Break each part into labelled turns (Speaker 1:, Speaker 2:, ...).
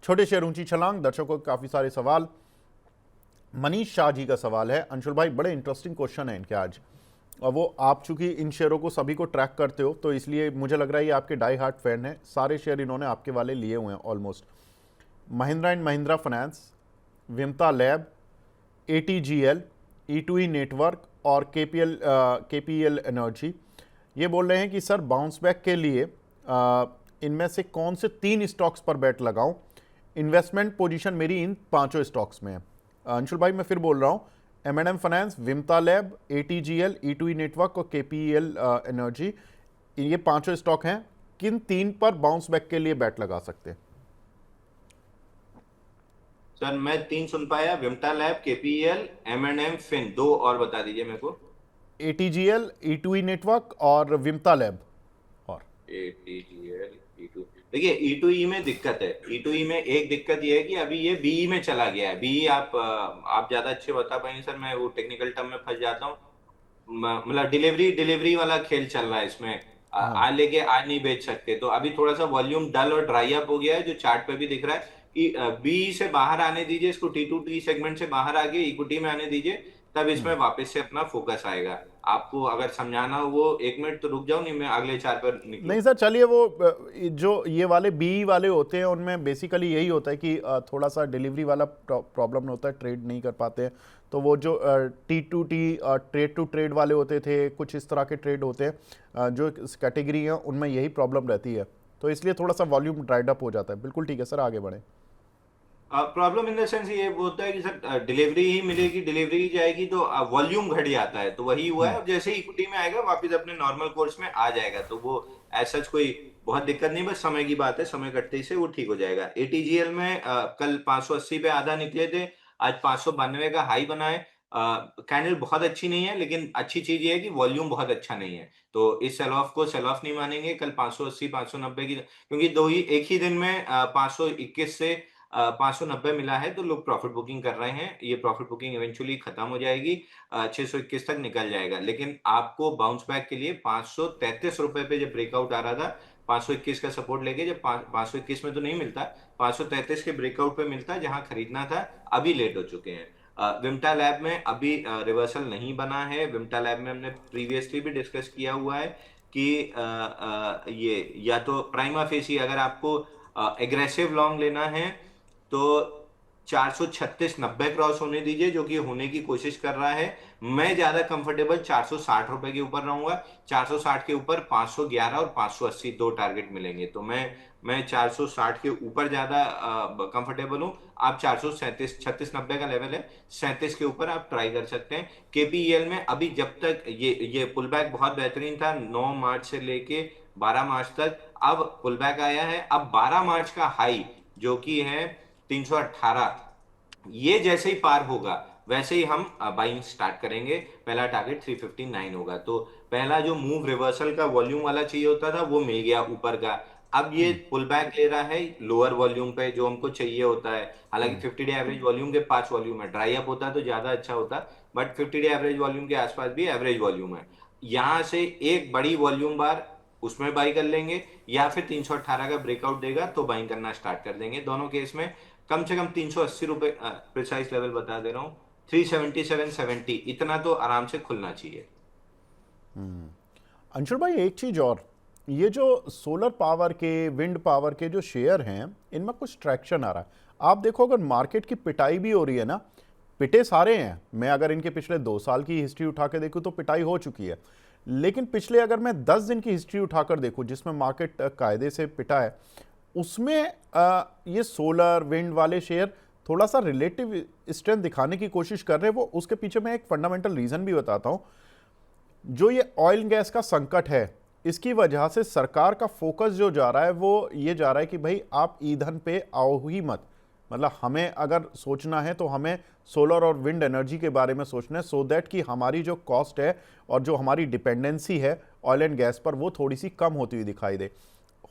Speaker 1: छोटे शेयर ऊंची छलांग, दर्शकों के काफी सारे सवाल। मनीष शाह जी का सवाल है, अंशुल भाई बड़े इंटरेस्टिंग क्वेश्चन है इनके आज, और वो आप चूंकि इन शेयरों को सभी को ट्रैक करते हो तो इसलिए मुझे लग रहा है ये आपके डाई हार्ट फैन है, सारे शेयर इन्होंने आपके वाले लिए हुए हैं almost. Mahindra and Mahindra finance, Vimta lab, ATGL, E two E network और केपीएल एनर्जी। ये बोल रहे हैं कि सर बाउंस बैक के लिए इनमें से कौन से 3 स्टॉक्स पर बैट लगाऊं? इन्वेस्टमेंट पोजीशन मेरी इन 5 स्टॉक्स में है। अंशुल भाई मैं फिर बोल रहा हूं, M&M finance, Vimta lab, ATGL, E two E network और केपीएल एनर्जी, ये 5 स्टॉक हैं। किन 3 पर बाउंस बैक के लिए बैट लगा सकते हैं?
Speaker 2: सर मैं 3 सुन पाया, विमटा लैब, केपीएल, एम&एम, फिन। दो और बता दीजिए मेरे को।
Speaker 1: एटीजीएल, ई2ई नेटवर्क और विमता लैब। और
Speaker 2: एटीजीएल, ई2। देखिए ई2ई में दिक्कत है। ई2ई में एक दिक्कत ये है कि अभी ये बीई में चला गया है। बीई आप ज्यादा अच्छे बता पाएंगे सर, मैं वो टेक्निकल टर्म में फंस जाता हूँ। मतलब डिलीवरी डिलीवरी वाला खेल चल रहा है इसमें।
Speaker 1: हाँ,
Speaker 2: आज लेके आज नहीं बेच सकते, तो अभी थोड़ा सा वॉल्यूम डल और ड्राई अप हो गया है, जो चार्ट पे भी दिख रहा है कि बी से बाहर आने दीजिए इसको, T2T सेगमेंट से बाहर आके इक्विटी में आने दीजिए, तब इसमें वापस से अपना फोकस आएगा। आपको अगर समझाना हो वो 1 मिनट तो रुक जाओ, नहीं मैं अगले चार पर निकलूं।
Speaker 1: नहीं सर चलिए, वो जो ये वाले बी वाले होते हैं उनमें बेसिकली यही होता है कि थोड़ा सा डिलीवरी वाला प्रॉब्लम होता है, ट्रेड नहीं कर पाते हैं। तो वो जो T2T ट्रेड टू ट्रेड वाले होते थे, कुछ इस तरह के ट्रेड होते हैं जो कैटेगरी हैं, उनमें यही प्रॉब्लम रहती है, तो इसलिए थोड़ा सा वॉल्यूम ड्राइड अप हो जाता है। बिल्कुल ठीक है सर, आगे बढ़ें।
Speaker 2: प्रॉब्लम इन द सेंस ये होता है कि सर डिलीवरी ही मिलेगी, डिलीवरी ही जाएगी तो वॉल्यूम घट जाता है, तो वही हुआ है। अब जैसे ही इक्विटी में आएगा वापस अपने नॉर्मल कोर्स में आ जाएगा, तो वो ऐसा कोई बहुत दिक्कत नहीं, बस समय की बात है, समय कटते ही से वो ठीक हो जाएगा। एटीजीएल में कल 580 पे आधा निकले थे, आज 592 का हाई बनाए। कैंडल बहुत अच्छी नहीं है, लेकिन अच्छी चीज ये है कि वॉल्यूम बहुत अच्छा नहीं है, तो इस सेल ऑफ को सेल ऑफ नहीं मानेंगे कल 580 590 की, क्योंकि दो ही एक ही दिन में 521 से 590 मिला है, तो लोग प्रॉफिट बुकिंग कर रहे हैं। ये प्रॉफिट बुकिंग इवेंचुअली खत्म हो जाएगी, 621 तक निकल जाएगा। लेकिन आपको बाउंस बैक के लिए 533 रुपए पे जब ब्रेकआउट आ रहा था, 521 का सपोर्ट लेके, जब 521 में तो नहीं मिलता, 533 के ब्रेकआउट पे मिलता जहां खरीदना था, अभी लेट हो चुके हैं। विमटा लैब में अभी रिवर्सल नहीं बना है। विमटा लैब में हमने प्रीवियसली भी डिस्कस किया हुआ है कि ये या तो प्राइमा फेसी, अगर आपको एग्रेसिव लॉन्ग लेना है तो 436.90 क्रॉस होने दीजिए, जो कि होने की कोशिश कर रहा है। मैं ज्यादा कंफर्टेबल 460 रुपए के ऊपर रहूंगा। 460 के ऊपर 511 और 580 दो टारगेट मिलेंगे, तो मैं 460 के ऊपर ज्यादा कंफर्टेबल हूं। आप 437 3690 का लेवल है, 37 के ऊपर आप ट्राई कर सकते हैं। केपीएल में अभी जब तक ये पुल बैक बहुत बेहतरीन था 9 मार्च से लेके 12 मार्च तक, अब पुल बैक आया है। अब 12 मार्च का हाई जो कि है 318, ये जैसे ही पार होगा वैसे ही हम बाइंग स्टार्ट करेंगे। पहला टारगेट 359 होगा, तो पहला जो मूव रिवर्सल का वॉल्यूम वाला चाहिए होता था वो मिल गया ऊपर का। अब ये पुल बैक ले रहा है लोअर वॉल्यूम पे, जो हमको चाहिए होता है। हालांकि 50 डे एवरेज वॉल्यूम के 5 वॉल्यूम है, ड्राई अप होता तो ज्यादा अच्छा होता, बट 50 डे एवरेज वॉल्यूम के आसपास भी एवरेज वॉल्यूम है। यहां से एक बड़ी वॉल्यूम बार उसमें बाई कर लेंगे, या फिर 318 का ब्रेकआउट देगा तो बाइंग करना स्टार्ट कर देंगे। दोनों केस में कम से कम 380 रुपए प्रिसाइज लेवल बता दे रहा हूँ, 377.70 इतना तो आराम से खुलना चाहिए।
Speaker 1: अंशुल भाई एक चीज और, ये जो सोलर पावर के, विंड पावर के जो शेयर हैं, इनमें कुछ ट्रैक्शन आ रहा है। आप देखो अगर मार्केट की पिटाई भी हो रही है ना, पिटे सारे हैं, मैं अगर इनके पिछले 2 साल की हिस्ट्री उठा के देखूं तो पिटाई हो चुकी है, लेकिन पिछले अगर मैं 10 दिन की हिस्ट्री उठाकर देखूं जिसमें मार्केट कायदे से पिटा है, उसमें ये सोलर विंड वाले शेयर थोड़ा सा रिलेटिव स्ट्रेंथ दिखाने की कोशिश कर रहे हैं। वो उसके पीछे मैं एक फंडामेंटल रीजन भी बताता हूं। जो ये ऑयल गैस का संकट है, इसकी वजह से सरकार का फोकस जो जा रहा है वो ये जा रहा है कि भाई आप ईंधन पे आओ ही मत। मतलब हमें अगर सोचना है तो हमें सोलर और विंड एनर्जी के बारे में सोचना है, सो दैट कि हमारी जो कॉस्ट है और जो हमारी डिपेंडेंसी है ऑयल एंड गैस पर, वो थोड़ी सी कम होती हुई दिखाई दे।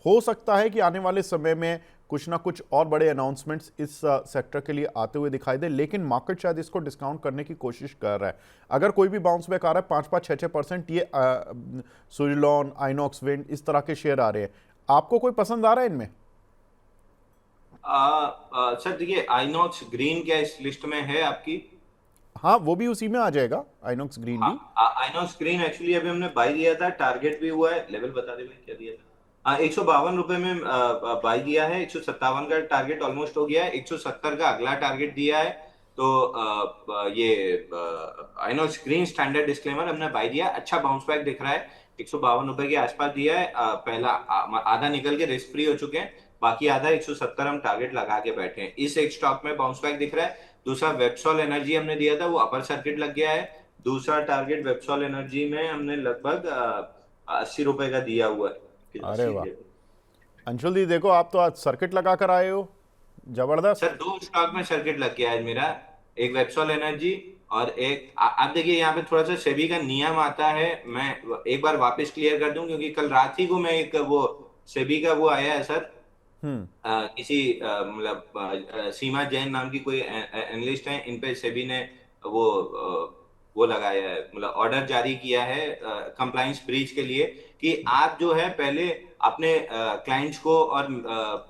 Speaker 1: हो सकता है कि आने वाले समय में कुछ ना कुछ और बड़े अनाउंसमेंट्स इस सेक्टर के लिए आते हुए दिखाई दे, लेकिन मार्केट शायद इसको डिस्काउंट करने की कोशिश कर रहा है। अगर कोई भी बाउंस बैक आ रहा है 5-5, 6-6%, ये सुजलॉन, आइनॉक्स विंड, इस तरह के शेयर आ रहे हैं। आपको कोई पसंद आ रहा है इनमें?
Speaker 2: सर देखिए, आइनॉक्स ग्रीन क्या इस लिस्ट में है आपकी?
Speaker 1: हाँ, वो भी उसी में आ जाएगा, आइनॉक्स ग्रीन
Speaker 2: हाँ,
Speaker 1: भी।
Speaker 2: आइनॉक्स स्क्रीन एक्चुअली अभी हमने बाई दिया था, टारगेट भी हुआ है। लेवल बता दे भाई क्या दिया था। हाँ, 152 रुपए में बाई दिया है। 157 का टारगेट ऑलमोस्ट हो गया है। 170 का अगला टारगेट दिया है। तो ये आइनॉक्स स्क्रीन स्टैंडर्ड डिस्क्लेमर हमने बाई दिया, अच्छा बाउंस बैक दिख रहा है। 152 रुपए के आसपास दिया है। पहला आधा निकल के रिस्क फ्री हो चुके हैं, बाकी आधा 170 हम टारगेट लगा के बैठे हैं। इस एक स्टॉक में बाउंस बैक दिख रहा है। दूसरा वेबसॉल एनर्जी हमने दिया था, वो अपर सर्किट लग गया है। दूसरा टारगेट वेबसॉल एनर्जी में हमने लगभग 80 रुपए का दिया हुआ है कि
Speaker 1: अरे
Speaker 2: 80
Speaker 1: वाह,
Speaker 2: दिया।
Speaker 1: अंशुल जी देखो, आप तो आज सर्किट लगा कर आए हो, जबरदस्त।
Speaker 2: सर दो स्टॉक में सर्किट लग गया है मेरा, एक वेबसॉल एनर्जी और एक आप देखिए यहाँ पे थोड़ा सा सेबी का नियम आता है। मैं एक बार वापस क्लियर कर दूं, क्योंकि कल रात ही को मैं एक वो सेबी का वो आया है सर।
Speaker 1: हम्म।
Speaker 2: किसी मतलब सीमा जैन नाम की कोई एनालिस्ट है, इन पे सेबी ने वो वो लगाया है, मतलब ऑर्डर जारी किया है कंप्लाइंस ब्रीच के लिए, कि आप जो है पहले अपने क्लाइंट्स को और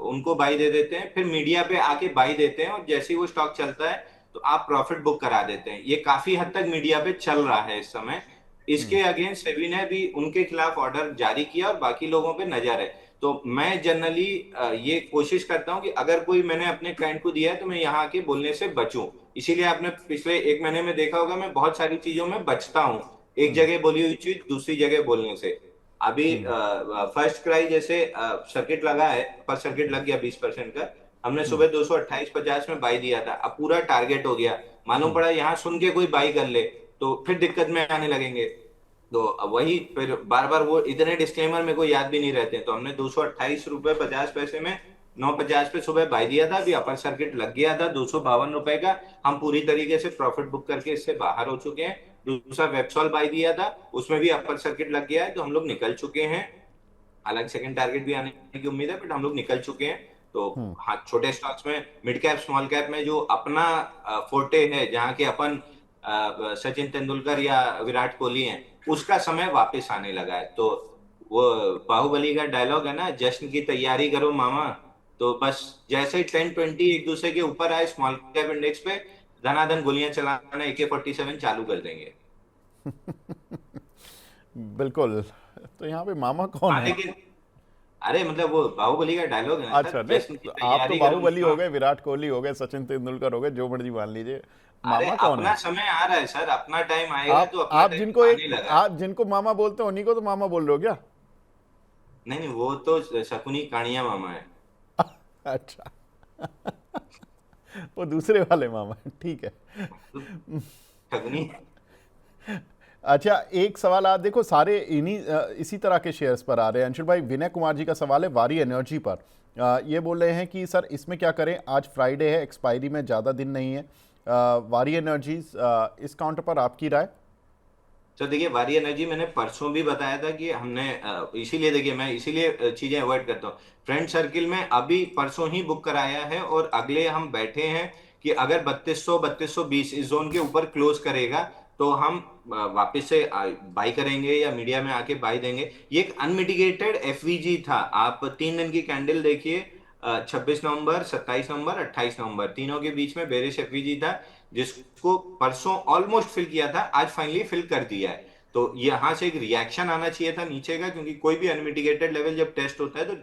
Speaker 2: उनको बाई दे देते हैं, फिर मीडिया पे आके बाई देते हैं, और जैसे ही वो स्टॉक चलता है तो आप प्रॉफिट बुक करा देते हैं। ये काफी हद तक मीडिया पे चल रहा है इस समय। इसके अगेंस्ट सेबी ने भी उनके खिलाफ ऑर्डर जारी किया और बाकी लोगों पे नजर है। तो मैं जनरली ये कोशिश करता हूं कि अगर कोई मैंने अपने क्लाइंट को दिया है तो मैं यहाँ आके बोलने से बचूं। इसीलिए आपने पिछले एक महीने में देखा होगा, मैं बहुत सारी चीजों में बचता हूँ, एक जगह बोली हुई चीज दूसरी जगह बोलने से। अभी फर्स्ट क्राई जैसे सर्किट लगा है, फर्स्ट सर्किट लग गया 20% का। हमने सुबह 228.50 में बाई दिया था, अब पूरा टारगेट हो गया। मालूम पड़ा यहाँ सुन के कोई बाई कर ले तो फिर दिक्कत में आने लगेंगे। तो अब वही फिर बार बार वो इतने डिस्क्लेमर मेरे को याद भी नहीं रहते हैं। तो हमने 228 रुपए 50 पैसे में 9:50 पे सुबह बाई दिया था, अभी अपर सर्किट लग गया था 252 रुपए का। हम पूरी तरीके से प्रॉफिट बुक करके इससे बाहर हो चुके हैं। दूसरा वेबसॉल बाई दिया था, उसमें भी अपर सर्किट लग गया है, तो हम लोग निकल चुके हैं। हालांकि सेकंड टारगेट भी आने की उम्मीद है, बट हम लोग निकल चुके हैं। तो हाँ, छोटे स्टॉक्स में, मिड कैप स्मॉल कैप में जो अपना फोर्टे है, जहाँ के अपन सचिन तेंदुलकर या विराट कोहली हैं, उसका समय वापस आने लगा है। तो वो बाहुबली का डायलॉग है ना, जश्न की तैयारी करो मामा। तो बस जैसे ही 10-20 एक दूसरे के ऊपर आए स्मॉल कैप इंडेक्स पे, धनाधन गोलियां चलाना AK-47 चालू कर देंगे।
Speaker 1: बिल्कुल। तो यहाँ पे मामा कौन
Speaker 2: हाँ
Speaker 1: है?
Speaker 2: लेकिन, अरे मतलब वो बाहुबली का डायलॉग है ना
Speaker 1: अच्छा,
Speaker 2: सर,
Speaker 1: नहीं
Speaker 2: जश्न की
Speaker 1: तो आप तो
Speaker 2: तैयारी करो
Speaker 1: बाहुबली हो
Speaker 2: मामा।
Speaker 1: गए, विराट कोहली हो गए, सचिन तेंदुलकर हो गए, जो मर्जी मान लीजिए,
Speaker 2: अरे
Speaker 1: मामा कौन
Speaker 2: अपना
Speaker 1: है?
Speaker 2: समय आ रहा है सर, अपना टाइम आएगा
Speaker 1: आप
Speaker 2: तो अपना
Speaker 1: आप
Speaker 2: टाइम
Speaker 1: जिनको
Speaker 2: आने
Speaker 1: एक
Speaker 2: लगा है।
Speaker 1: आप जिनको मामा बोलते हो उन्हीं को तो मामा बोल रहे हो क्या?
Speaker 2: नहीं नहीं, वो तो शकुनी कानिया मामा है।
Speaker 1: अच्छा, वो दूसरे वाले मामा हैं, ठीक है।
Speaker 2: शकुनी।
Speaker 1: अच्छा, एक सवाल आप देखो, सारे इन्हीं इसी तरह के शेयर्स पर आ रहे हैं। अंशुल भाई, विनय कुमार जी का सवाल है वारी एनर्जी पर। ये बोल रहे हैं कि सर इसमें क्या करें, आज फ्राइडे है, एक्सपायरी में ज़्यादा दिन नहीं है। वारी एनर्जीज, इस काउंटर पर आपकी राय?
Speaker 2: तो देखिए, वारी एनर्जी मैंने परसों भी बताया था कि हमने इसीलिए देखिए, मैं इसीलिए चीजें अवॉइड करता हूँ। फ्रेंड सर्किल में अभी परसों ही बुक कराया है, और अगले हम बैठे हैं कि अगर 3200 3220 इस जोन के ऊपर क्लोज करेगा तो हम वापस से बाई करेंगे या मीडिया में आके बाई देंगे। ये एक अनमिटिगेटेड एफवीजी था। आप 3 दिन की कैंडल देखिए, 26 नवंबर, 27 नवंबर, 28 नवंबर, तीनों के बीच में बेरिश एफवीजी था, जिसको परसों ऑलमोस्ट फिल किया था, आज फाइनली फिल कर दिया है। तो यहां से एक रिएक्शन आना चाहिए था नीचे का, क्योंकि कोई भी अनमिटिगेटेड लेवल जब टेस्ट होता है तो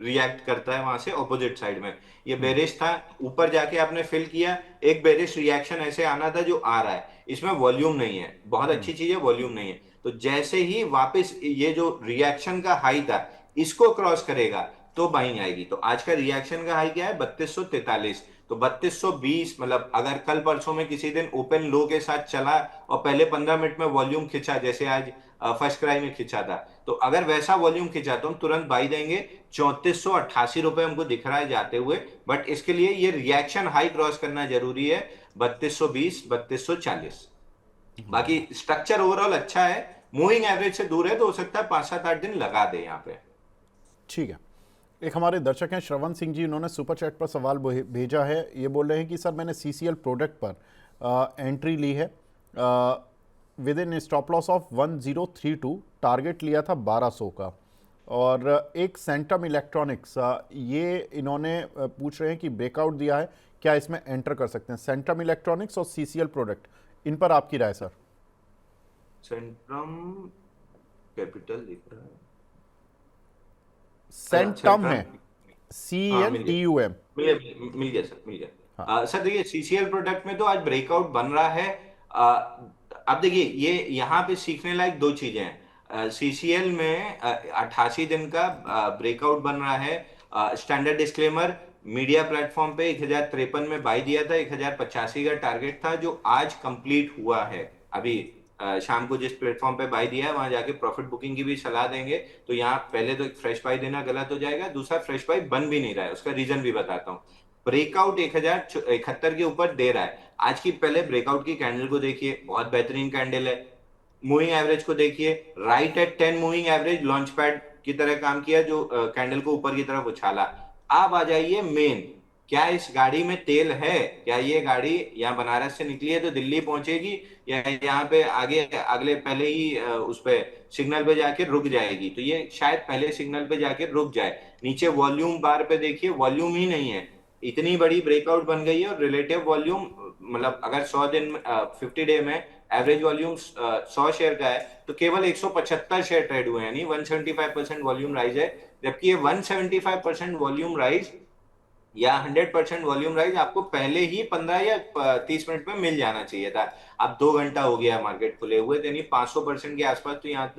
Speaker 2: रिएक्ट करता है वहां से ऑपोजिट साइड में। ये बेरिश था, ऊपर जाके आपने फिल किया, एक बेरिश रिएक्शन ऐसे आना था जो आ रहा है। इसमें वॉल्यूम नहीं है, बहुत अच्छी चीज है, वॉल्यूम नहीं है। तो जैसे ही वापस ये जो रिएक्शन का हाई था, इसको क्रॉस करेगा तो बाइंग आएगी। तो आज का रिएक्शन का हाई क्या है? 3243। तो 3220, मतलब अगर कल परसों में किसी दिन ओपन लो के साथ चला और पहले 15 मिनट में वॉल्यूम खिंचा, जैसे आज फर्स्ट क्राई में खिंचा था, तो अगर वैसा वॉल्यूम खिंचा तो हम तुरंत बाई देंगे। 3488 रुपए हमको दिख रहा है जाते हुए, बट इसके लिए ये रिएक्शन हाई क्रॉस करना जरूरी है, 3220 3240। बाकी स्ट्रक्चर ओवरऑल अच्छा है, मूविंग एवरेज से दूर है, तो हो सकता है 5-7-8 दिन लगा दे यहाँ पे।
Speaker 1: ठीक है। एक हमारे दर्शक हैं श्रवण सिंह जी, उन्होंने सुपर चैट पर सवाल भेजा है। ये बोल रहे हैं कि सर मैंने सीसीएल प्रोडक्ट पर एंट्री ली है with in stop loss of 1032, target लिया था 1200 का। और एक सेंटम इलेक्ट्रॉनिक्स, ये इन्होंने पूछ रहे हैं कि ब्रेकआउट दिया है, क्या इसमें एंटर कर सकते हैं? सेंटम इलेक्ट्रॉनिक्स और सीसीएल प्रोडक्ट, इन पर आपकी राय सर?
Speaker 2: सेंट्रम कैपिटल दिख रहा है।
Speaker 1: सेंटम
Speaker 2: सेंट्रम,
Speaker 1: है,
Speaker 2: हाँ मिल गया,
Speaker 1: CENTUM।
Speaker 2: मिल गया सर, मिल गया।
Speaker 1: हाँ।
Speaker 2: सर देखिए, सीसीएल प्रोडक्ट में तो आज ब्रेकआउट बन रहा है। अब देखिए, ये यहाँ पे सीखने लायक दो चीजें हैं। सीसीएल में 88 दिन का ब्रेकआउट बन रहा है। स्टैंडर्ड डिस्क्लेमर, मीडिया प्लेटफॉर्म पे 1053 में बाई दिया था, 1085 का टारगेट था जो आज कंप्लीट हुआ है। अभी शाम को जिस प्लेटफॉर्म पे बाई दिया है वहां जाके प्रॉफिट बुकिंग की भी सलाह देंगे। तो यहाँ पहले तो एक फ्रेश बाई देना गलत हो जाएगा, दूसरा फ्रेश बाई बन भी नहीं रहा है, उसका रीजन भी बताता हूँ। ब्रेकआउट 1071 के ऊपर दे रहा है। आज की पहले ब्रेकआउट की कैंडल को देखिए, बहुत बेहतरीन कैंडल है। मूविंग एवरेज को देखिए, right at 10 moving average launch pad की तरह काम किया, जो कैंडल को ऊपर की तरफ उछाला। आप आ जाइए मेन, क्या इस गाड़ी में तेल है? क्या ये गाड़ी यहाँ बनारस से निकली है तो दिल्ली पहुंचेगी, या यहाँ पे आगे अगले पहले ही उस पे सिग्नल पे जाके रुक जाएगी? तो ये शायद पहले सिग्नल पे जाके रुक जाए। नीचे वॉल्यूम बार पे देखिए, वॉल्यूम ही नहीं है। इतनी बड़ी ब्रेकआउट बन गई है और रिलेटिव वॉल्यूम, मतलब अगर 100 दिन 50 डे में एवरेज वॉल्यूम 100 शेयर का है तो केवल 175 शेयर ट्रेड हुए हैं, यानी 175% वॉल्यूम राइज है। जबकि ये 175% वॉल्यूम राइज या 100% वॉल्यूम राइज आपको पहले ही 15 या 30 मिनट में मिल जाना चाहिए था। अब 2 घंटा हो गया मार्केट खुले हुए, यानी 500% के आसपास तो यहाँ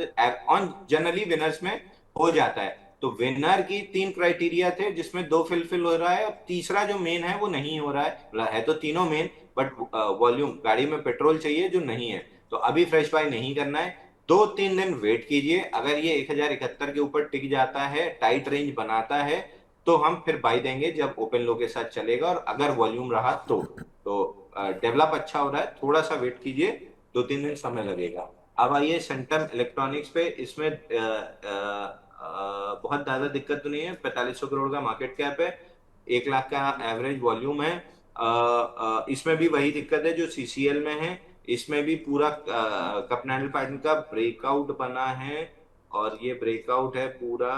Speaker 2: ऑन जनरली विनर्स में हो जाता है। तो विनर की 3 क्राइटेरिया थे जिसमें 2 फिल हो रहा है, अब तीसरा जो मेन है वो नहीं हो रहा है। मतलब है तो तीनों मेन, बट वॉल्यूम, गाड़ी में पेट्रोल चाहिए जो नहीं है। तो अभी फ्रेश बाय नहीं करना है, 2-3 दिन वेट कीजिए। अगर ये 1071 के ऊपर टिक जाता है, टाइट रेंज बनाता है, तो हम फिर बाई देंगे जब ओपन लो के साथ चलेगा, और अगर वॉल्यूम रहा तो डेवलप अच्छा हो रहा है, थोड़ा सा वेट कीजिए, 2-3 दिन समय लगेगा। अब आइए सेंटम इलेक्ट्रॉनिक्स पे। इसमें बहुत ज्यादा दिक्कत तो नहीं है, 4500 करोड़ का मार्केट कैप है, 1 लाख का एवरेज वॉल्यूम है। इसमें भी वही दिक्कत है जो सीसीएल में है। इसमें भी पूरा कपनैडल पैटर्न का ब्रेकआउट बना है, और ये ब्रेकआउट है पूरा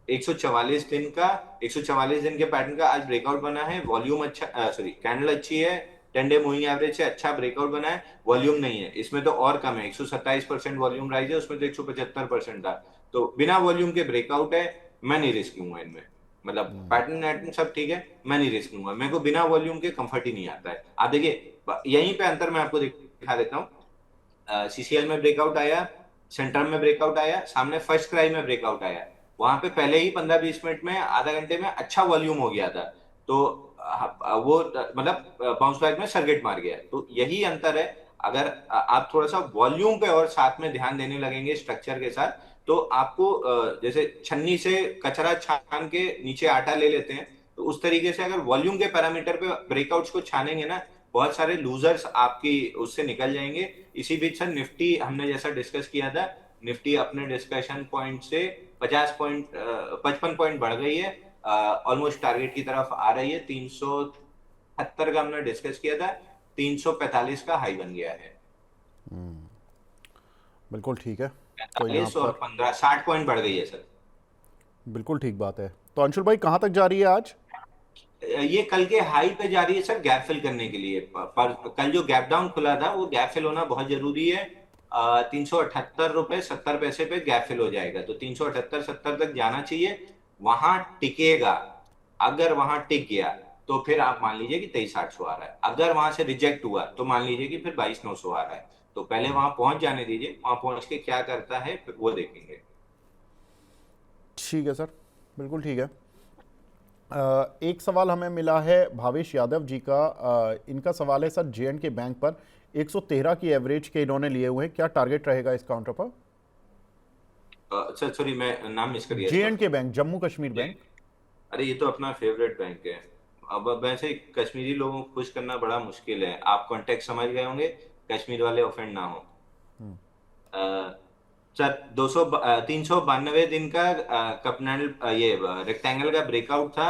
Speaker 2: 144 दिन का। 144 दिन के पैटर्न का आज ब्रेकआउट बना है। वॉल्यूम अच्छा, सॉरी कैंडल अच्छी है, 10 डे मूविंग एवरेज से अच्छा ब्रेकआउट बना है। वॉल्यूम नहीं है इसमें, तो और कम है, 127% वॉल्यूम राइज है, उसमें तो 175% था। तो बिना वॉल्यूम के ब्रेकआउट है, मैं नहीं रिस्क लूंगा इनमें। मतलब पैटर्न वैटर्न सब ठीक है, मैं नहीं रिस्क लूंगा, मेरे को बिना वॉल्यूम के कंफर्ट ही नहीं आता है। आप देखिए, यहीं पे अंतर मैं आपको दिखा देता हूँ। सीसीएल में ब्रेकआउट आया, सेंट्रम में ब्रेकआउट आया, सामने फर्स्ट क्राई में ब्रेकआउट आया। वहां पे पहले ही 15-20 मिनट में, आधा घंटे में अच्छा वॉल्यूम हो गया था। तो वो मतलब बाउंस बैक में सर्किट मार गया। तो यही अंतर है। अगर आप थोड़ा सा वॉल्यूम पे और साथ में ध्यान देने लगेंगे स्ट्रक्चर के साथ, तो आपको जैसे छन्नी से कचरा छान के नीचे आटा ले लेते हैं, तो उस तरीके से अगर वॉल्यूम के पैरामीटर पे ब्रेकआउट्स को छानेंगे ना, बहुत सारे लूजर्स आपकी उससे निकल जाएंगे। इसी बीच सर निफ्टी हमने जैसा डिस्कस किया था, निफ्टी अपने डिस्कशन पॉइंट से 55 पॉइंट बढ़ गई है, ऑलमोस्ट टारगेट की तरफ आ रही है। 370 का हमने डिस्कस किया था, 345 का हाई बन गया है।
Speaker 1: बिल्कुल ठीक है। तो यहाँ
Speaker 2: 45 और
Speaker 1: पर
Speaker 2: 15, 60 पॉइंट बढ़ गई है सर।
Speaker 1: बिल्कुल ठीक बात है। तो अंशुल भाई कहाँ तक जा रही है आज?
Speaker 2: ये कल के हाई पे जा रही है सर, गैप फिल करने के लिए। पर कल जो गैप डाउन खुला था वो गैप फिल होना बहुत जरूरी है। 378 रुपए 70 पैसे पे गैप फिल हो जाएगा, तो 378-70 तक जाना चाहिए, वहां टिकेगा। अगर वहां टिक गया तो फिर आप मान लीजिए कि 23,800 आ रहा है। अगर वहां से रिजेक्ट हुआ तो मान लीजिए कि फिर 22,900 आ रहा है। तो पहले वहां पहुंच जाने दीजिए, वहां पहुंच के क्या करता है फिर वो देखेंगे।
Speaker 1: ठीक है सर, बिल्कुल ठीक है। एक सवाल हमें मिला है भावेश यादव जी का। इनका सवाल है सर, J&K बैंक पर 113 की एवरेज के इन्होंने लिए हुए हैं, क्या टारगेट रहेगा इस काउंटर पर?
Speaker 2: सर सॉरी, मैं नाम मिस कर दिया इसका।
Speaker 1: J&K bank, Jammu Kashmir bank.
Speaker 2: अरे ये तो अपना फेवरेट बैंक है। अब वैसे कश्मीरी लोगों को खुश करना बड़ा मुश्किल है, आप कॉन्टेक्ट समझ गए होंगे, कश्मीर वाले ऑफेंड ना हो। सर 392 दिन का कपनल ये रेक्टेंगल का ब्रेकआउट था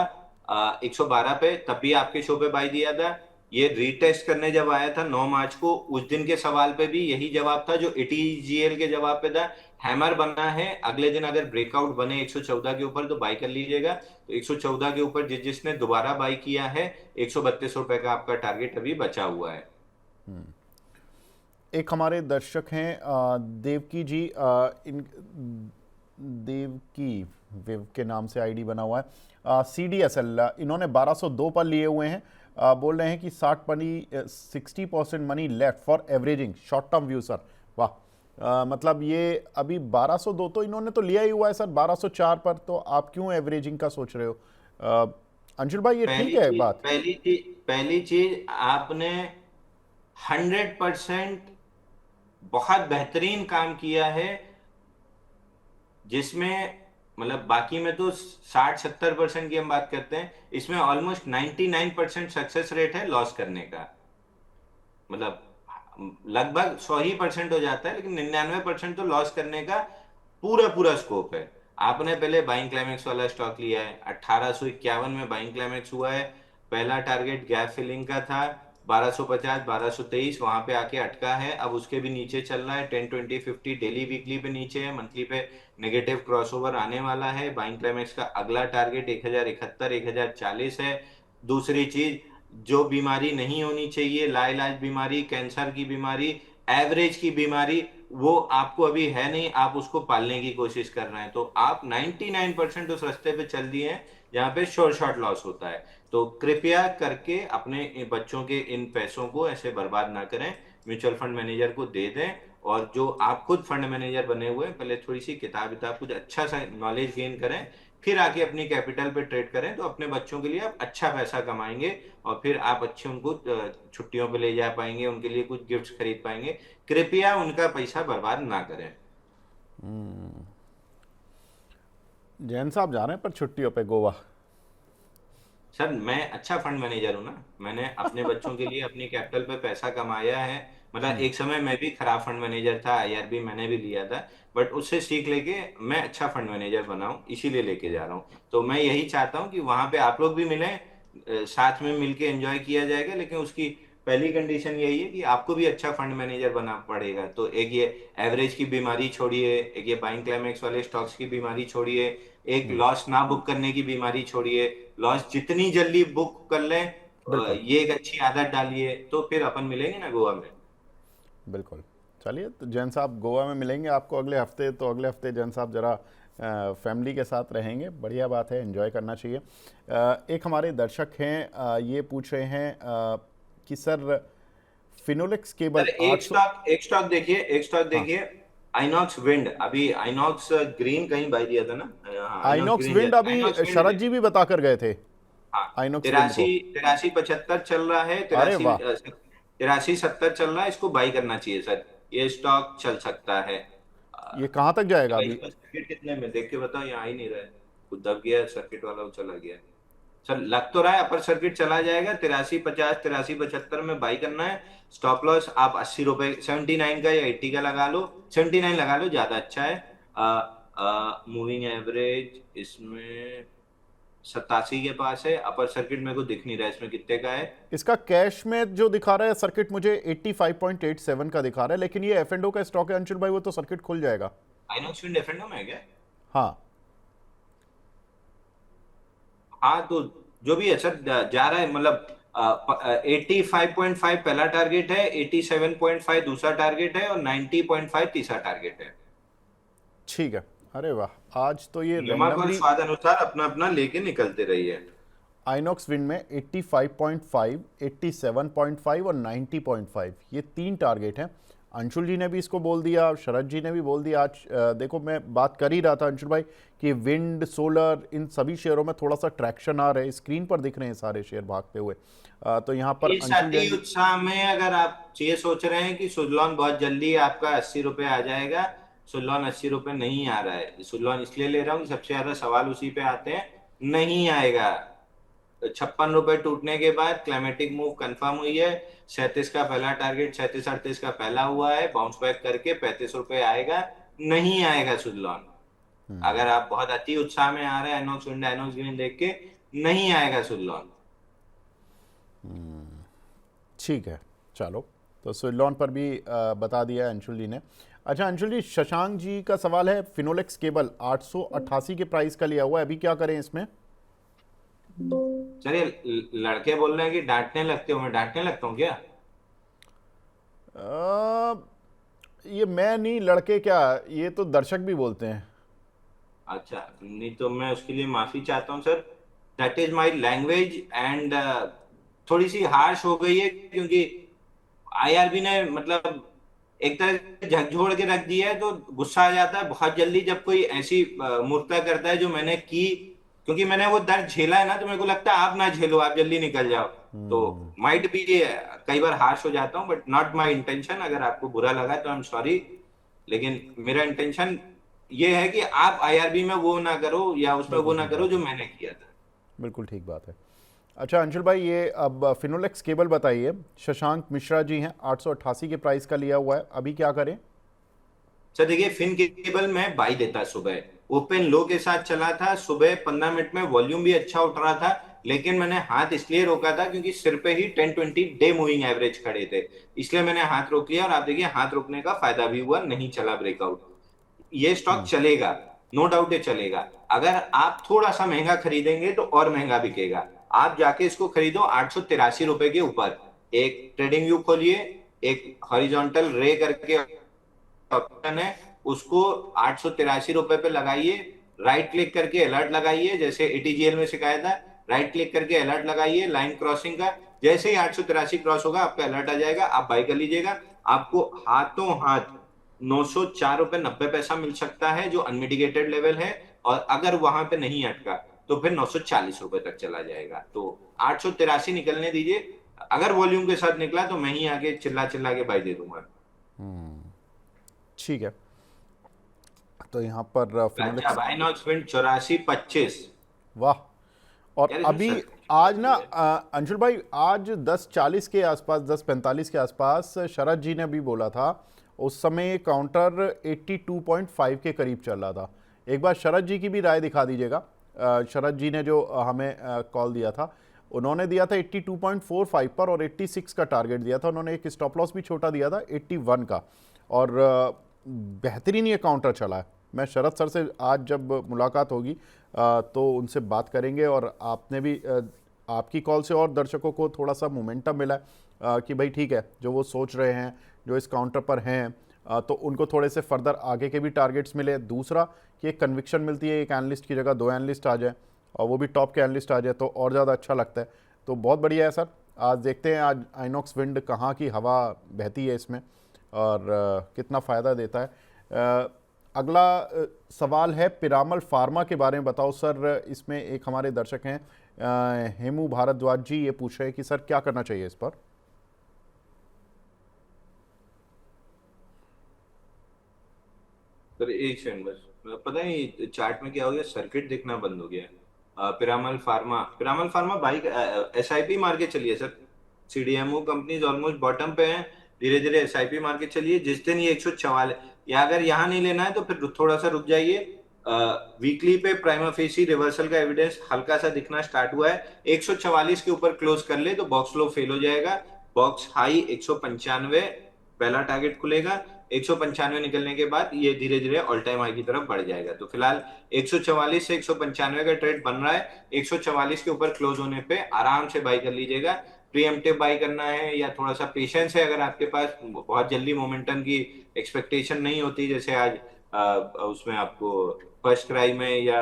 Speaker 2: 112 पे, तब भी आपके शो पे बाई दिया था। ये रीटेस्ट करने जब आया था 9 मार्च को, उस दिन के सवाल पे भी यही जवाब था जो एटीजीएल के जवाब पे था। हैमर बना है, अगले दिन अगर ब्रेकआउट बने 114 के ऊपर तो बाई कर लीजिएगा। तो 114 के ऊपर जिसने दोबारा बाई किया है, 132 रुपए का आपका टारगेट अभी बचा हुआ है।
Speaker 1: एक हमारे दर्शक हैं देवकी जी, इन देवकी वेव के नाम से आईडी बना हुआ है, CDSL, इन्होंने 1202 पर लिए हुए हैं। बोल रहे हैं कि 60% money left for averaging short term view sir. वाह, मतलब ये अभी 1202 तो इन्होंने तो लिया ही हुआ है सर 1204 पर, तो आप क्यों एवरेजिंग का सोच रहे हो? अंशुल भाई ये ठीक है बात?
Speaker 2: पहली चीज आपने 100% बहुत बेहतरीन काम किया है, जिसमें मतलब बाकी में तो 60-70% की हम बात करते हैं, इसमें ऑलमोस्ट 99% सक्सेस रेट है लॉस करने का। मतलब लगभग 100% हो जाता है, लेकिन 99% तो लॉस करने का पूरा पूरा स्कोप है। आपने पहले बाइंग क्लाइमेक्स वाला स्टॉक लिया है, 1851 में बाइंग क्लाइमेक्स हुआ है। पहला टारगेट गैप फिलिंग का था 1250 1223, वहां पे आके अटका है, अब उसके भी नीचे चल रहा है। 10 20 50 डेली वीकली पे नीचे है, मंथली पे नेगेटिव क्रॉसओवर आने वाला है। बाइंग क्लाइमेक्स का अगला टारगेट 1071 1040 है। दूसरी चीज, जो बीमारी नहीं होनी चाहिए, लाइलाज बीमारी, कैंसर की बीमारी, एवरेज की बीमारी, वो आपको अभी है नहीं, आप उसको पालने की कोशिश कर रहे हैं। तो आप 99% उस रास्ते पे चल दिए हैं जहां पे शॉर्ट लॉस होता है। तो कृपया करके अपने बच्चों के इन पैसों को ऐसे बर्बाद ना करें, म्यूचुअल फंड मैनेजर को दे दें। और जो आप खुद फंड मैनेजर बने हुए हैं, पहले थोड़ी सी किताब कुछ अच्छा सा नॉलेज गेन करें, फिर आके अपनी कैपिटल पे ट्रेड करें, तो अपने बच्चों के लिए आप अच्छा पैसा कमाएंगे। और फिर आप अच्छे उनको छुट्टियों पे ले जा पाएंगे, उनके लिए कुछ गिफ्ट्स खरीद पाएंगे। कृपया उनका पैसा बर्बाद ना करें।
Speaker 1: जैन साहब जा रहे हैं पर छुट्टियों पे गोवा?
Speaker 2: सर मैं अच्छा फंड मैनेजर हूं ना, मैंने अपने बच्चों के लिए अपनी कैपिटल पे पैसा कमाया है। मतलब एक समय मैं भी खराब फंड मैनेजर था, IRB मैंने भी लिया था, बट उससे सीख लेके मैं अच्छा फंड मैनेजर बना हूं, इसीलिए लेके जा रहा हूं। तो मैं यही चाहता हूं कि वहां पे आप लोग भी मिलें, साथ में मिलके एंजॉय किया जाएगा। लेकिन उसकी पहली कंडीशन यही है कि आपको भी अच्छा फंड मैनेजर बना पड़ेगा। तो एक ये एवरेज की बीमारी छोड़िए, एक ये बाइंग क्लाइमेक्स वाले स्टॉक्स की बीमारी छोड़िए, एक लॉस ना बुक करने की बीमारी छोड़िए, लॉस जितनी जल्दी बुक कर लें,
Speaker 1: बिल्कुल
Speaker 2: ये एक अच्छी आदत डालिए, तो फिर अपन मिलेंगे ना गोवा में।
Speaker 1: बिल्कुल। चलिए, तो जैन साहब गोवा में मिलेंगे आपको अगले हफ्ते। तो अगले हफ्ते जैन साहब ज़रा फैमिली के साथ रहेंगे, बढ़िया बात है, एंजॉय करना चाहिए। एक हमारे दर्शक हैं, ये पूछ रहे हैं कि सर फिनोलेक्स केबल
Speaker 2: सर
Speaker 1: 800।
Speaker 2: एक स्टॉक देखिए,
Speaker 1: हाँ,
Speaker 2: आइनॉक्स विंड। अभी आइनॉक्स ग्रीन कहीं बाई दिया था ना, हाँ आइनॉक्स
Speaker 1: आइनॉक्स
Speaker 2: ग्रीन दिया
Speaker 1: विंड
Speaker 2: था,
Speaker 1: अभी
Speaker 2: आइनॉक्स विंड
Speaker 1: शरद जी भी बता कर गए थे
Speaker 2: हाँ।
Speaker 1: आइनॉक्स विंड
Speaker 2: तिरासी
Speaker 1: को।
Speaker 2: तिरासी 75 चल रहा है,
Speaker 1: अरे वाह,
Speaker 2: 83-70 चल रहा है, इसको बाई करना चाहिए सर। ये स्टॉक चल सकता है।
Speaker 1: ये कहाँ तक जाएगा
Speaker 2: भाई
Speaker 1: अभी?
Speaker 2: इसका सर्किट कितने में देख के बताओ, यहाँ आ ही नहीं रहा है। कुछ दब गया है सर्किट वाला, वो चला गया है। सर लग तो रहा है अपर सर्किट चला जाएगा, 83-50 83-75 में बाई करना है। स्टॉप लॉस आप 80 रुपए 79 का या 80 का लगा लो, 79 लगा लो, ज्यादा अच्छा है। मूविंग एवरेज इसमें 87 के पास है, अपर सर्किट मेरे को दिख नहीं रहा है इसमें कितने का है।
Speaker 1: इसका कैश में जो दिखा रहा है सर्किट मुझे 85.87 का दिखा रहा है, लेकिन ये F&O का स्टॉक है अंशुल भाई, वो तो सर्किट खुल जाएगा।
Speaker 2: आइनॉक्स विंड एफ में है क्या?
Speaker 1: हाँ,
Speaker 2: हाँ तो जो भी है सर, जा रहा है मतलब 85.5 पहला टारगेट है, 87.5 दूसरा टारगेट है, और 90.5 तीसरा टारगेट है।
Speaker 1: ठीक है। अरे वाह, आज तो ये
Speaker 2: नमक और
Speaker 1: रैंडमली
Speaker 2: स्वाद अनुसार अपना अपना लेके निकलते रहिए।
Speaker 1: आइनॉक्स विंड में 85.5, 87.5 और 90.5 ये तीन टारगेट हैं। अंशुल जी ने भी इसको बोल दिया, शरद जी ने भी बोल दिया। आज देखो मैं बात कर ही रहा था अंशुल भाई कि विंड सोलर इन सभी शेयरों में थोड़ा सा ट्रैक्शन आ रहा है, स्क्रीन पर दिख रहे हैं सारे शेयर भागते हुए। तो यहाँ पर
Speaker 2: इस
Speaker 1: अंशुल
Speaker 2: अति
Speaker 1: जैन जी।
Speaker 2: उत्साह में अगर आप ये सोच रहे हैं कि सुजलॉन बहुत जल्दी आपका 80 रुपए आ जाएगा, सुजलॉन 80 रुपए नहीं आ रहा है। सुजलॉन इसलिए ले रहा हूँ, सबसे ज्यादा सवाल उसी पे आते हैं, नहीं आएगा। 56 रुपए टूटने के बाद क्लाइमेटिक मूव कंफर्म हुई है। 37 का पहला टारगेट 37-38 का पहला हुआ है, बाउंस बैक करके 35 रुपए आएगा। नहीं आएगा सुजलॉन। अगर आप बहुत अति उत्साह में आ रहे हैं आइनॉक्स विंड आइनॉक्स ग्रीन देख के, नहीं आएगा सुजलॉन।
Speaker 1: ठीक है, चलो। तो सुलॉन पर भी बता दिया है अंशुल जी ने। अच्छा अंशुल जी, शशांक जी का सवाल है, फिनोलेक्स केबल 888 के प्राइस का लिया हुआ है, अभी क्या करें इसमें?
Speaker 2: सर ये लड़के बोल रहे हैं कि डांटने लगते हो, मैं डांटने लगता हूँ क्या?
Speaker 1: अ, ये मैं नहीं, लड़के क्या, ये तो दर्शक भी बोलते हैं।
Speaker 2: अच्छा, नहीं तो मैं उसके लिए माफी चाहता हूँ sir. That is my language and थोड़ी सी हार्श हो गई है, क्योंकि आईआरबी ने मतलब एक तरह से झकझोर के रख दिया है, तो गुस्सा आ जाता है बहुत जल्दी जब कोई ऐसी मूर्खता करता है जो मैंने की। क्योंकि मैंने वो दर्द झेला है ना, तो मेरे को लगता है आप ना झेलो, आप जल्दी निकल जाओ। तो माइट भी कई बार हार्श हो जाता हूँ, बट नॉट माई इंटेंशन। अगर आपको बुरा लगा तो आई एम सॉरी, लेकिन मेरा इंटेंशन ये है कि आप आईआरबी में वो ना करो या उसमें वो
Speaker 1: बिल्कुल
Speaker 2: ना
Speaker 1: ठीक
Speaker 2: करो
Speaker 1: बात
Speaker 2: जो
Speaker 1: है,
Speaker 2: मैंने किया था।
Speaker 1: बिल्कुल ठीक बात है। अच्छा अंशुल भाई, ये अब फिनोलेक्स केबल बताइए, शशांक मिश्रा जी हैं, 888 के प्राइस का लिया हुआ है, अभी क्या करें?
Speaker 2: सर देखिए, फिन केबल में बाई देता सुबह, ओपन लो के साथ चला था, सुबह 15 मिनट में वॉल्यूम भी अच्छा उठ रहा था। लेकिन मैंने हाथ इसलिए रोका था क्योंकि सिर पे ही 10-20 डे मूविंग एवरेज खड़े थे, इसलिए मैंने हाथ रोक लिया। और आप देखिए हाथ रोकने का फायदा भी हुआ, नहीं चला ब्रेकआउट। ये स्टॉक चलेगा, नो डाउट ये चलेगा। अगर आप थोड़ा सा महंगा खरीदेंगे तो और महंगा बिकेगा। आप जाके इसको खरीदो 883 रुपए के ऊपर। एक ट्रेडिंग व्यू खोलिए, एक हॉरिजॉन्टल रे करके ऑप्शन है, उसको 883 रुपए पे लगाइए। राइट क्लिक करके अलर्ट लगाइए, जैसे एटीजीएल में सिखाया था। राइट क्लिक करके अलर्ट लगाइए लाइन क्रॉसिंग का। जैसे ही 883 क्रॉस होगा आपका अलर्ट आ जाएगा, आप बाई कर लीजिएगा। आपको हाथों हाथ 904 रुपए 90 पैसा मिल सकता है, जो अनमिटिगेटेड लेवल है। और अगर वहां पे नहीं अटका तो फिर 940 रुपए तक चला जाएगा। तो 883 निकलने दीजिए। अगर वॉल्यूम के साथ निकला तो मैं ही आगे चिल्ला चिल्ला के बाई दे दूंगा।
Speaker 1: ठीक है, तो यहाँ पर
Speaker 2: अच्छा,
Speaker 1: फिनोलेक्स,
Speaker 2: बाइनॉक्स विंड 84-25।
Speaker 1: वाह। और
Speaker 2: यार इसमें
Speaker 1: अभी
Speaker 2: सर्किट
Speaker 1: आज ना
Speaker 2: भी है।
Speaker 1: अंशुल भाई, आज 10:40 के आसपास, 10:45 के आसपास शरद जी ने भी बोला था, उस समय काउंटर 82.5 के करीब चल रहा था। एक बार शरद जी की भी राय दिखा दीजिएगा। शरद जी ने जो हमें कॉल दिया था, उन्होंने दिया था 82.45 पर, और 86 का टारगेट दिया था। उन्होंने एक स्टॉप लॉस भी छोटा दिया था 81 का। और बेहतरीन ये काउंटर चला है। मैं शरद सर से आज जब मुलाकात होगी तो उनसे बात करेंगे, और आपने भी आपकी कॉल से और दर्शकों को थोड़ा सा मोमेंटम मिला है कि भाई ठीक है, जो वो सोच रहे हैं, जो इस काउंटर पर हैं, तो उनको थोड़े से फर्दर आगे के भी टारगेट्स मिले। दूसरा कि एक कन्विक्शन मिलती है, एक एनालिस्ट की जगह दो एनालिस्ट आ जाए, और वो भी टॉप के एनालिस्ट आ जाए, तो और ज़्यादा अच्छा लगता है। तो बहुत बढ़िया है सर। आज देखते हैं आज आइनॉक्स विंड कहाँ की हवा बहती है इसमें, और कितना फ़ायदा देता है। अगला सवाल है पिरामल फार्मा के बारे में, बताओ सर। इसमें एक हमारे दर्शक हैं हेमू भारद्वाज जी, ये पूछ रहे हैं कि सर क्या करना चाहिए इस पर?
Speaker 2: सर एक सेकंड बस, पता नहीं चार्ट में क्या हो गया, सर्किट दिखना बंद हो गया। पिरामल फार्मा बाइक एसआईपी मार के चलिए sir. CDMO companies almost bottom पे हैं, धीरे धीरे एसआईपी मार के चलिए। जिस दिन ये 144, या अगर यहाँ नहीं लेना है तो फिर थोड़ा सा रुक जाइए। वीकली पे प्राइमा फेसी रिवर्सल का एविडेंस हल्का सा दिखना स्टार्ट हुआ है। 144 के ऊपर क्लोज कर ले तो बॉक्स लो फेल हो जाएगा। बॉक्स हाई 195 पहला टारगेट खुलेगा। 195 निकलने के बाद ये धीरे धीरे ऑल टाइम हाई की तरफ बढ़ जाएगा। तो फिलहाल 144 से 195 का ट्रेड बन रहा है। 144 के ऊपर क्लोज होने पे आराम से बाई कर लीजिएगा। प्रीएम्प्टिव बाई करना है या थोड़ा सा पेशेंस है, अगर आपके पास बहुत जल्दी मोमेंटम की एक्सपेक्टेशन नहीं होती, जैसे आज उसमें आपको फर्स्ट क्राई में या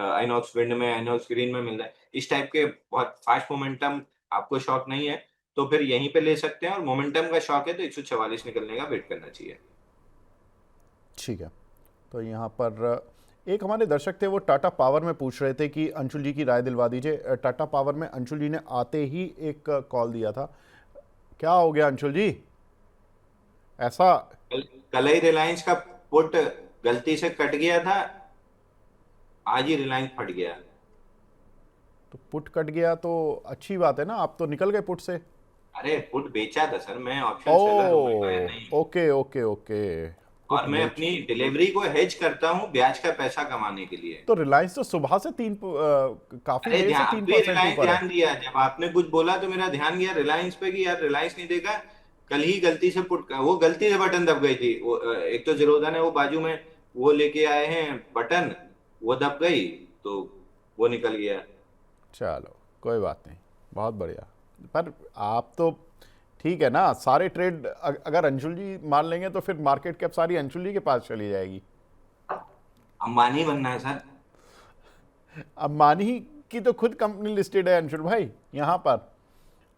Speaker 2: आइनॉक्स विंड में, आइनॉक्स ग्रीन में मिल रहा है, इस टाइप के बहुत फास्ट मोमेंटम आपको शॉक नहीं है, तो फिर यहीं पे ले सकते हैं। और मोमेंटम का शॉक है तो 144 निकलने का वेट करना चाहिए।
Speaker 1: ठीक है, तो यहाँ पर एक हमारे दर्शक थे, वो टाटा पावर में पूछ रहे थे कि अंशुल जी की राय दिलवा दीजिए। टाटा पावर में अंशुल जी ने आते ही एक कॉल दिया था, क्या हो गया अंशुल जी ऐसा?
Speaker 2: कल ही रिलायंस का पुट गलती से कट गया था, आज ही रिलायंस फट गया।
Speaker 1: तो पुट कट गया तो अच्छी बात है ना, आप तो निकल गए पुट से।
Speaker 2: अरे पुट बेचा था सर, मैं ऑप्शन सेलर हूँ, मैं बायर
Speaker 1: ओ
Speaker 2: नहीं।
Speaker 1: ओके ओके ओके, पुट
Speaker 2: और मैं
Speaker 1: बेच।
Speaker 2: अपनी डिलीवरी को हेज करता हूँ ब्याज का पैसा कमाने के लिए।
Speaker 1: तो रिलायंस तो सुबह से काफी
Speaker 2: अरे
Speaker 1: देर से
Speaker 2: ध्यान,
Speaker 1: तीन
Speaker 2: अब भी
Speaker 1: परसेंट
Speaker 2: रिलायंस
Speaker 1: ऊपर है।
Speaker 2: ध्यान दिया, जब आपने कुछ बोला तो मेरा ध्यान गया रिलायंस पे कि यार रिलायंस नहीं देखा। कल ही गलती से वो गलती से बटन दब गई थी वो, एक तो जीरोधा ने वो बाजू में वो लेके आए हैं बटन, वो दब गई तो वो निकल गया।
Speaker 1: चलो कोई बात नहीं, बहुत बढ़िया। पर आप तो ठीक है ना, सारे ट्रेड अगर अंशुल जी मान लेंगे तो फिर मार्केट कैप सारी अंशुल जी के पास चली जाएगी।
Speaker 2: अंबानी बनना है सर।
Speaker 1: अंबानी की तो खुद कंपनी लिस्टेड है अंशुल भाई यहाँ पर,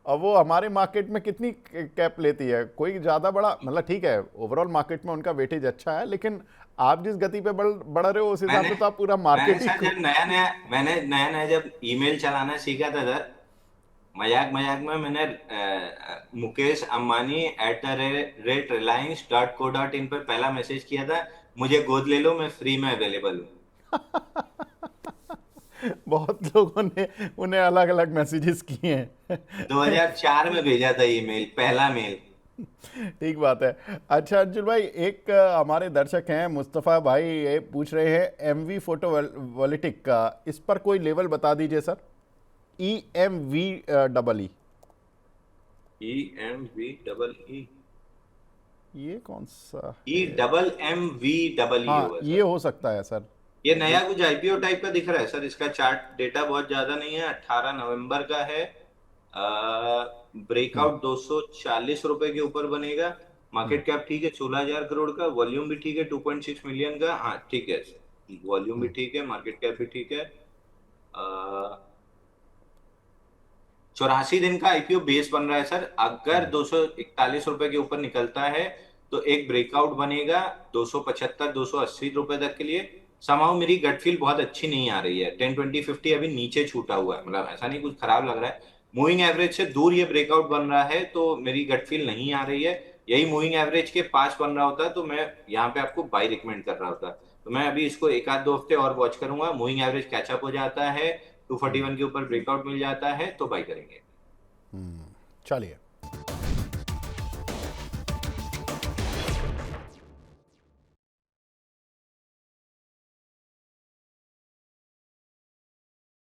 Speaker 1: और वो हमारे मार्केट में कितनी कैप लेती है, कोई ज़्यादा बड़ा मतलब ठीक है ओवरऑल मार्केट में उनका वेटेज अच्छा है, लेकिन आप जिस गति पे बढ़ रहे हो उस हिसाब
Speaker 2: मैंने
Speaker 1: से तो आप पूरा
Speaker 2: मैंने
Speaker 1: मार्केट ही
Speaker 2: सर जब नया नया मैंने नया नया जब ईमेल चलाना सीखा था सर, मजाक मजाक में मैंने मुकेश अंबानी @reliance.co.in पर पहला मैसेज किया था, मुझे गोद ले लो, मैं फ्री में अवेलेबल हूँ।
Speaker 1: बहुत लोगों ने उन्हें अलग अलग मैसेजेस किए हैं।
Speaker 2: 2004 में भेजा था ईमेल, पहला मेल।
Speaker 1: ठीक बात है। अच्छा अंशुल भाई, एक हमारे दर्शक हैं मुस्तफ़ा भाई, ये पूछ रहे हैं एमवी फोटोवोल्टिक का, इस पर कोई लेवल बता दीजिए सर। EMV
Speaker 2: EMVEE,
Speaker 1: ये कौन सा है?
Speaker 2: EMMVEE
Speaker 1: हाँ
Speaker 2: है
Speaker 1: ये
Speaker 2: सर।
Speaker 1: हो सकता है सर।
Speaker 2: ये नया कुछ आईपीओ टाइप का दिख रहा है सर, इसका चार्ट डेटा बहुत ज्यादा नहीं है, 18 नवंबर का है। ब्रेकआउट 240 रुपए के ऊपर बनेगा। मार्केट कैप ठीक है 16,000 करोड़ का, वॉल्यूम भी ठीक है 2.6 मिलियन का, हाँ ठीक है, वॉल्यूम भी ठीक है, मार्केट कैप भी ठीक है। 84 दिन का आईपीओ बेस बन रहा है सर, अगर 241 रुपए के ऊपर निकलता है तो एक ब्रेकआउट बनेगा 275 280 रुपए तक के लिए। समाउ मेरी गट फील बहुत अच्छी नहीं आ रही है, 10 20 50 अभी नीचे छूटा हुआ है, मतलब ऐसा नहीं कुछ खराब लग रहा है, मूविंग एवरेज से दूर ये ब्रेकआउट बन रहा है, तो मेरी गट फील नहीं आ रही है। यही मूविंग एवरेज के पास बन रहा होता तो मैं यहाँ पे आपको बाई रिकमेंड कर रहा होता। तो मैं अभी इसको एक आध दो हफ्ते और वॉच करूंगा, मूविंग एवरेज कैचअप हो जाता है, 241 के ऊपर ब्रेकआउट मिल जाता है तो बाई करेंगे।
Speaker 1: चलिए